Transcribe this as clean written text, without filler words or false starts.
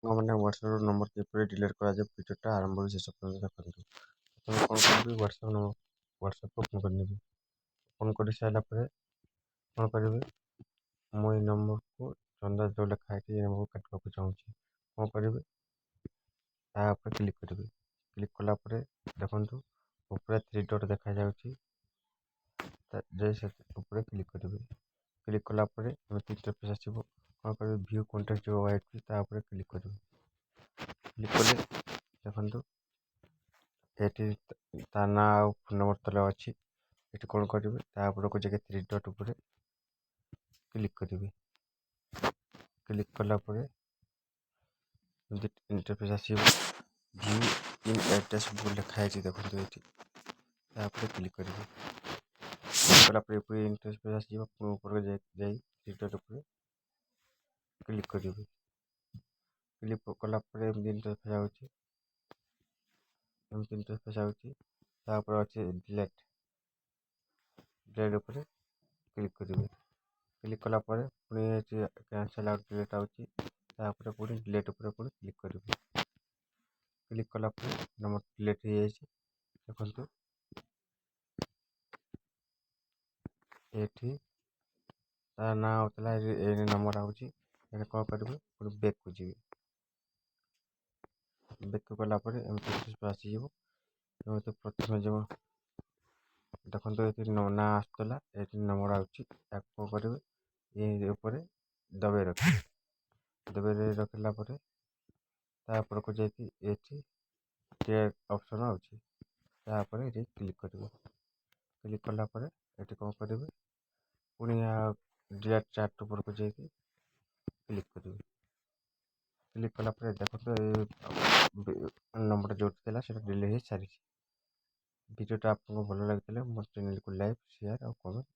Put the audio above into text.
ମାନେ ହ୍ୱାଟ୍ସଆପ୍ର ନମ୍ବର କିପରି ଡିଲିଟ୍ କରାଯାଏ ଭିଡ଼ିଓଟା ଆରମ୍ଭରୁ ଶେଷ ପର୍ଯ୍ୟନ୍ତ ଦେଖନ୍ତୁ। ପ୍ରଥମେ କ'ଣ କରିବି, ହ୍ୱାଟ୍ସଆପ୍କୁ ଓପନ୍ କରିନେବି। ଓପନ୍ କରିସାରିଲା ପରେ କ'ଣ କରିବି, ମୁଁ ଏଇ ନମ୍ବରକୁ ଚନ୍ଦା ଯେଉଁ ଲେଖା ହେଇଛି ଏ ନମ୍ବରକୁ କାଟିବାକୁ ଚାହୁଁଛି। କ'ଣ କରିବି, ତା ଉପରେ କ୍ଲିକ୍ କରିବି। କ୍ଲିକ୍ କଲା ପରେ ଦେଖନ୍ତୁ ଉପରେ 3 ଡଟ୍ ଦେଖାଯାଉଛି, ଉପରେ କ୍ଲିକ୍ କରିବି। କ୍ଲିକ୍ କଲା ପରେ ଏମିତି ଇଣ୍ଟରଫେସ୍ ଆସିବ। କ'ଣ କରିବି, ଭିଉ କଣ୍ଟେଣ୍ଟ ଯେଉଁ ଆଇଛି ତା ଉପରେ କ୍ଲିକ୍ କରିବି। କ୍ଲିକ୍ କଲେ ଦେଖନ୍ତୁ ଏଠି ତା ନାଁ ଆଉ ଫୋନ୍ ନମ୍ବର ତଳେ ଅଛି। ଏଠି କ'ଣ କରିବି, ତା ଉପରକୁ ଯାଇକି 3 ଡଟ୍ ଉପରେ କ୍ଲିକ୍ କରିବି। କ୍ଲିକ୍ କଲା ପରେ ଏମିତି ଇଣ୍ଟରଫେସ୍ ଆସିବ। ଭିଉ ଇନ୍ ଆଡ୍ରେସ୍ ବୁକ୍ ଲେଖା ହେଇଛି ଦେଖନ୍ତୁ ଏଠି, ତା ଉପରେ କ୍ଲିକ୍ କରିବି। କଲା ପରେ ଏପରି ଇଣ୍ଟରଫେସ୍ ଆସିଯିବ। ପୁଣି ଉପରକୁ ଯାଇ 3 ଡଟ୍ ଉପରେ କ୍ଲିକ୍ କରିବି। କ୍ଲିକ୍ କଲା ପରେ ଏମିତି ଇଣ୍ଟରଫେସ୍ ଆଉଛି। ତା ଉପରେ ଅଛି ଡିଲିଟ୍ ଉପରେ କ୍ଲିକ୍ କରିବି। କ୍ଲିକ୍ କଲା ପରେ ପୁଣି ଏଠି କ୍ୟାନ୍ସଲ୍ ଆଉଟ୍ ଡିଲିଟ୍ ଆଉଛି, ତା ଉପରେ ପୁଣି ଡିଲିଟ୍ ଉପରେ ପୁଣି କ୍ଲିକ୍ କରିବି। କ୍ଲିକ୍ କଲା ପରେ ନମ୍ବର ଡିଲିଟ୍ ହେଇଯାଇଛି ଦେଖନ୍ତୁ। ଏଠି ତା ନାଁ ହେଉଥିଲା, ଏ ନମ୍ବର ଆଉଛି। ଏଠି କ'ଣ କରିବି, ପୁଣି ବ୍ୟାକ୍କୁ ଯିବି। ବ୍ୟାକ୍କୁ ଗଲା ପରେ ଏମିତି ଆସିଯିବ। ଏମିତି ପ୍ରଥମେ ଯେଉଁ ଦେଖନ୍ତୁ ଏଠି ନାଁ ଆସୁଥିଲା, ଏଠି ନମ୍ବର ଆସୁଛି। ତାକୁ କ'ଣ କରିବି, ଏ ଉପରେ ଦବେଇ ରଖିବି। ଦବେଇ ରଖିଲା ପରେ ତା ଉପରକୁ ଯାଇକି ଏଠି ଅପସନ୍ ଅଛି, ତା ଉପରେ ଏଠି କ୍ଲିକ୍ କରିବି। କ୍ଲିକ୍ କଲା ପରେ ଏଠି କ'ଣ କରିବି, ପୁଣି ଡିଲିଟ୍ ଚାର୍ଟ ଉପରକୁ ଯାଇକି କ୍ଲିକ୍ କରିବି। କ୍ଲିକ୍ କଲା ପରେ ଦେଖନ୍ତୁ ଏ ନମ୍ବରଟା ଯେଉଁଠି ଥିଲା ସେଇଟା ଡିଲିଟ୍ ହେଇସାରିଛି। ଭିଡ଼ିଓଟା ଆପଣଙ୍କୁ ଭଲ ଲାଗିଥିଲେ ମୋ ଚ୍ୟାନେଲକୁ ଲାଇକ୍, ସେୟାର ଆଉ କମେଣ୍ଟ